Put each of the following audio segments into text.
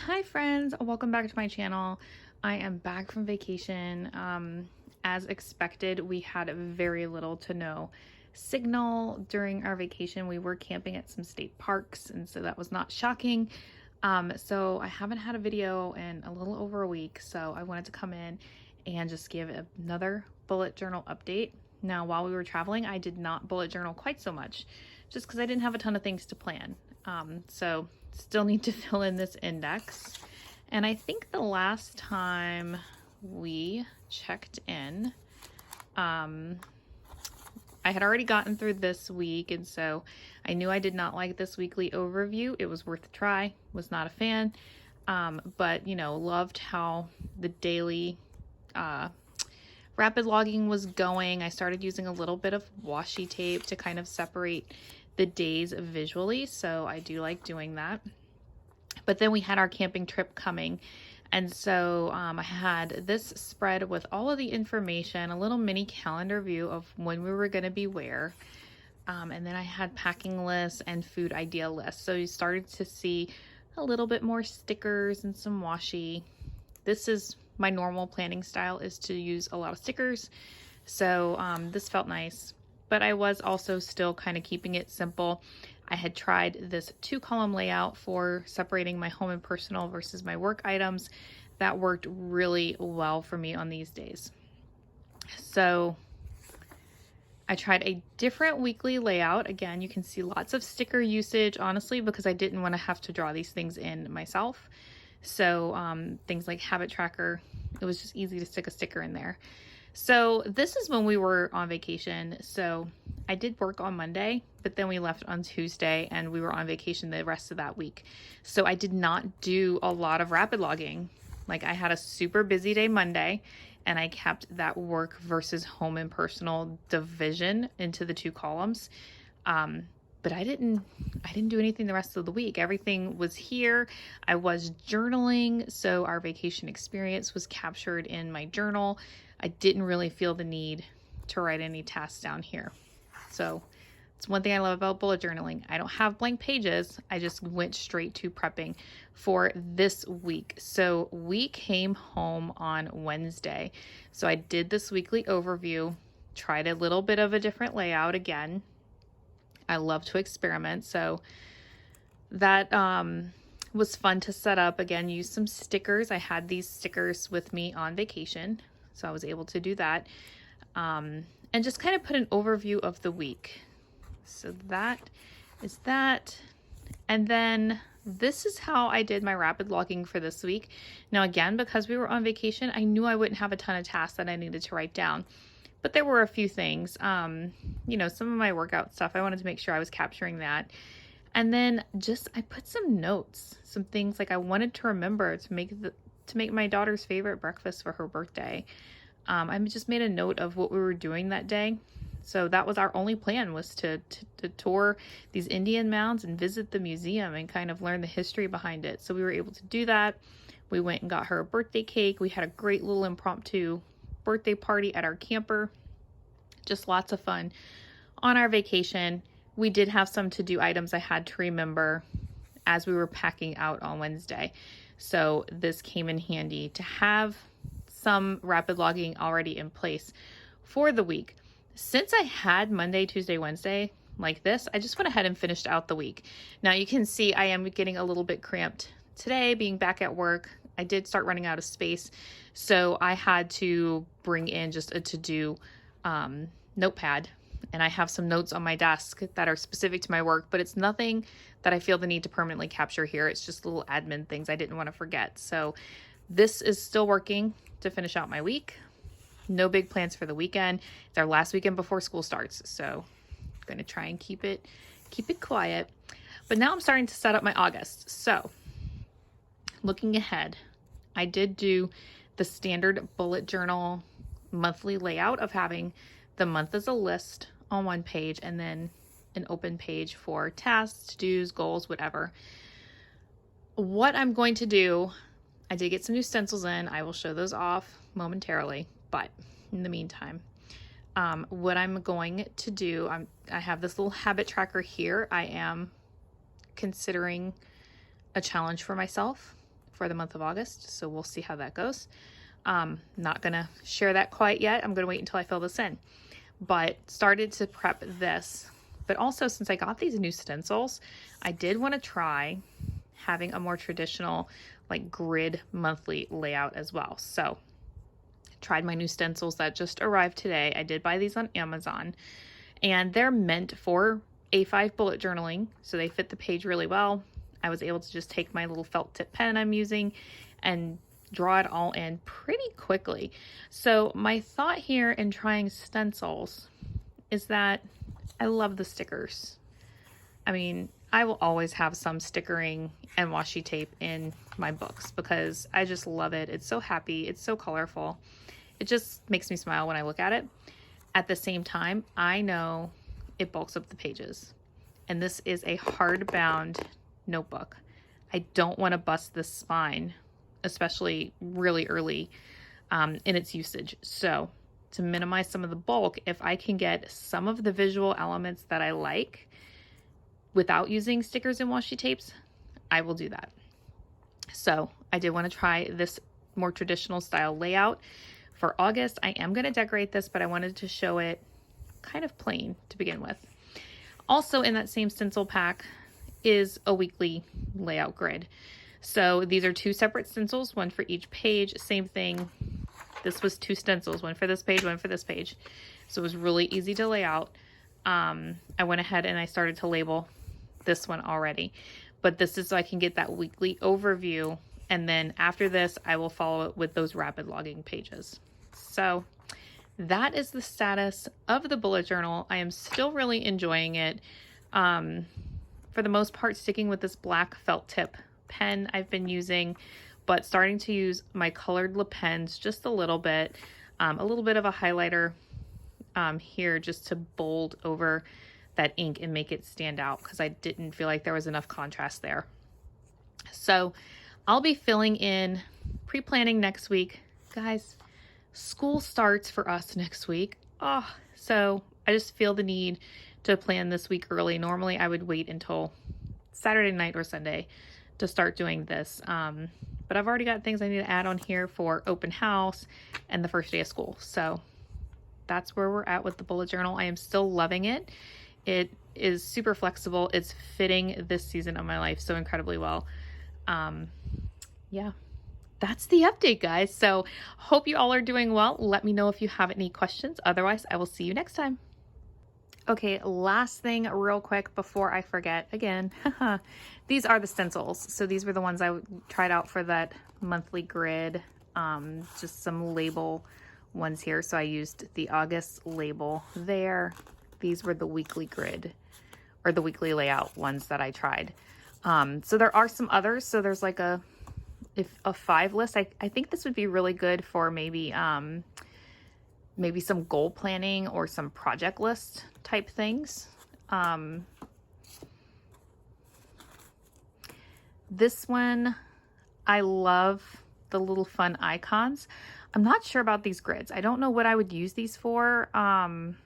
Hi friends, welcome back to my channel. I am back from vacation. As expected, we had very little to no signal during our vacation. We were camping at some state parks, and so that was not shocking. So I haven't had a video in a little over a week, so I wanted to come in and just give another bullet journal update. Now, while we were traveling, I did not bullet journal quite so much, just because I didn't have a ton of things to plan. So still need to fill in this index. And I think the last time we checked in, I had already gotten through this week, and so I knew I did not like this weekly overview. It was worth a try, was not a fan, but loved how the daily rapid logging was going. I started using a little bit of washi tape to kind of separate the days visually, so I do like doing that. But then we had our camping trip coming, and so I had this spread with all of the information, a little mini calendar view of when we were going to be where, and then I had packing lists and food idea lists. So you started to see a little bit more stickers and some washi. This is my normal planning style, is to use a lot of stickers, so this felt nice. But I was also still kind of keeping it simple. I had tried this 2-column layout for separating my home and personal versus my work items. That worked really well for me on these days. So I tried a different weekly layout. Again, you can see lots of sticker usage, honestly, because I didn't want to have to draw these things in myself. So things like habit tracker, it was just easy to stick a sticker in there. So this is when we were on vacation. So I did work on Monday, but then we left on Tuesday and we were on vacation the rest of that week. So I did not do a lot of rapid logging. Like, I had a super busy day Monday, and I kept that work versus home and personal division into the 2 columns. But I didn't do anything the rest of the week. Everything was here. I was journaling, so our vacation experience was captured in my journal. I didn't really feel the need to write any tasks down here. So it's one thing I love about bullet journaling. I don't have blank pages. I just went straight to prepping for this week. So we came home on Wednesday. So I did this weekly overview, tried a little bit of a different layout again. I love to experiment, so that was fun to set up. Again, use some stickers. I had these stickers with me on vacation, so I was able to do that, and just kind of put an overview of the week. So that is that. And then this is how I did my rapid logging for this week. Now, again, because we were on vacation, I knew I wouldn't have a ton of tasks that I needed to write down. But there were a few things, some of my workout stuff, I wanted to make sure I was capturing that. And then I put some notes, some things like I wanted to remember to make my daughter's favorite breakfast for her birthday. I just made a note of what we were doing that day. So that was our only plan, was to tour these Indian mounds and visit the museum and kind of learn the history behind it. So we were able to do that. We went and got her a birthday cake. We had a great little impromptu birthday party at our camper. Just lots of fun on our vacation. We did have some to-do items I had to remember as we were packing out on Wednesday. So this came in handy to have some rapid logging already in place for the week. Since I had Monday, Tuesday, Wednesday like this, I just went ahead and finished out the week. Now you can see I am getting a little bit cramped today, being back at work. I did start running out of space, so I had to bring in just a to-do notepad, and I have some notes on my desk that are specific to my work, but it's nothing that I feel the need to permanently capture here. It's just little admin things I didn't want to forget. So this is still working to finish out my week. No big plans for the weekend. It's our last weekend before school starts, so I'm going to try and keep it quiet. But now I'm starting to set up my August. So looking ahead, I did do the standard bullet journal monthly layout of having the month as a list on one page and then an open page for tasks, to-dos, goals, whatever. What I'm going to do, I did get some new stencils in. I will show those off momentarily, but in the meantime, what I'm going to do, I have this little habit tracker here. I am considering a challenge for myself for the month of August, so we'll see how that goes. Not gonna share that quite yet. I'm gonna wait until I fill this in, but started to prep this. But also, since I got these new stencils, I did want to try having a more traditional like grid monthly layout as well. So tried my new stencils that just arrived today. I did buy these on Amazon, and they're meant for A5 bullet journaling, so they fit the page really well. I was able to just take my little felt tip pen I'm using and draw it all in pretty quickly. So my thought here in trying stencils is that I love the stickers. I mean, I will always have some stickering and washi tape in my books because I just love it. It's so happy. It's so colorful. It just makes me smile when I look at it. At the same time, I know it bulks up the pages. And this is a hardbound notebook. I don't want to bust the spine, especially really early in its usage. So to minimize some of the bulk, if I can get some of the visual elements that I like without using stickers and washi tapes, I will do that. So I did want to try this more traditional style layout for August. I am going to decorate this, but I wanted to show it kind of plain to begin with. Also in that same stencil pack is a weekly layout grid. So these are 2 separate stencils, one for each page. Same thing. This was 2 stencils, one for this page, one for this page. So it was really easy to lay out. I went ahead and I started to label this one already, but this is so I can get that weekly overview. And then after this, I will follow it with those rapid logging pages. So that is the status of the bullet journal. I am still really enjoying it. For the most part, sticking with this black felt tip pen I've been using, but starting to use my colored lip pens just a little bit of a highlighter here just to bold over that ink and make it stand out because I didn't feel like there was enough contrast there. So I'll be filling in, pre-planning next week. Guys, school starts for us next week. So I just feel the need to plan this week early. Normally I would wait until Saturday night or Sunday to start doing this. But I've already got things I need to add on here for open house and the first day of school. So that's where we're at with the bullet journal. I am still loving it. It is super flexible. It's fitting this season of my life so incredibly well. Yeah, that's the update, guys. So hope you all are doing well. Let me know if you have any questions. Otherwise, I will see you next time. Okay, last thing real quick before I forget again. These are the stencils. So these were the ones I tried out for that monthly grid. Just some label ones here. So I used the August label there. These were the weekly grid or the weekly layout ones that I tried. So there are some others. So there's like a 5 list. I think this would be really good for maybe maybe some goal planning or some project list type things. This one, I love the little fun icons. I'm not sure about these grids. I don't know what I would use these for. I'm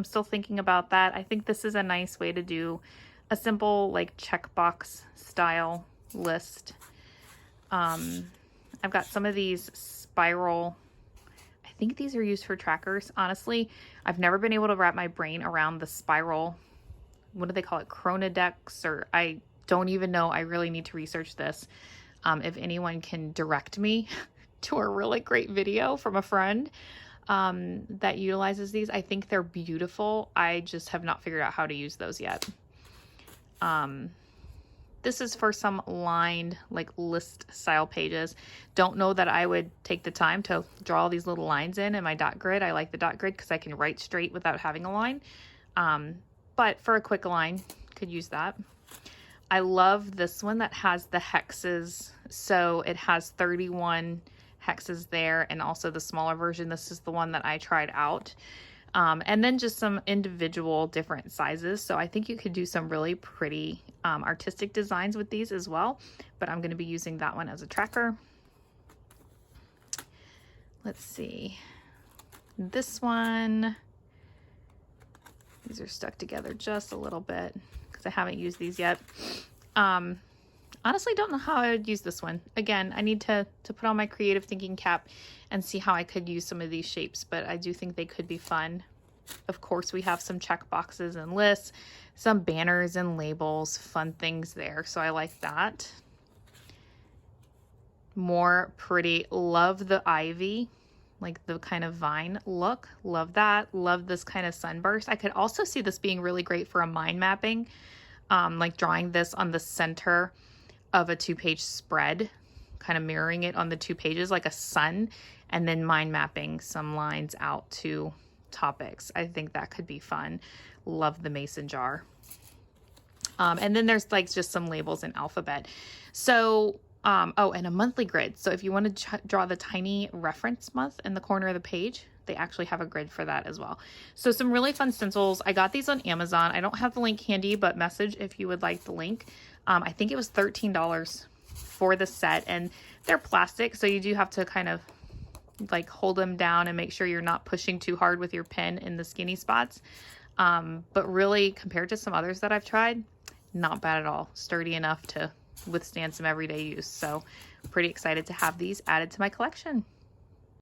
still thinking about that. I think this is a nice way to do a simple like checkbox style list. I've got some of these spiral, I think these are used for trackers. Honestly, I've never been able to wrap my brain around the spiral, what do they call it? Chronodex, or I don't even know. I really need to research this. If anyone can direct me to a really great video from a friend that utilizes these, I think they're beautiful. I just have not figured out how to use those yet. This is for some lined like list style pages. Don't know that I would take the time to draw all these little lines in my dot grid. I like the dot grid because I can write straight without having a line. But for a quick line, could use that. I love this one that has the hexes. So it has 31 hexes there, and also the smaller version. This is the one that I tried out. And then just some individual different sizes. So I think you could do some really pretty artistic designs with these as well. But I'm going to be using that one as a tracker. Let's see. This one, these are stuck together just a little bit because I haven't used these yet. Honestly, don't know how I would use this one. Again, I need to put on my creative thinking cap and see how I could use some of these shapes, but I do think they could be fun. Of course, we have some check boxes and lists, some banners and labels, fun things there. So I like that. More pretty. Love the ivy, like the kind of vine look. Love that. Love this kind of sunburst. I could also see this being really great for a mind mapping, like drawing this on the center of a 2-page spread, kind of mirroring it on the 2 pages like a sun, and then mind mapping some lines out to topics. I think that could be fun. Love the mason jar. And then there's like just some labels in alphabet. So, oh, and a monthly grid. So if you want to draw the tiny reference month in the corner of the page, they actually have a grid for that as well. So some really fun stencils. I got these on Amazon. I don't have the link handy, but message if you would like the link. I think it was $13 for the set, and they're plastic, so you do have to kind of like hold them down and make sure you're not pushing too hard with your pen in the skinny spots. But really, compared to some others that I've tried, not bad at all. Sturdy enough to withstand some everyday use. So pretty excited to have these added to my collection.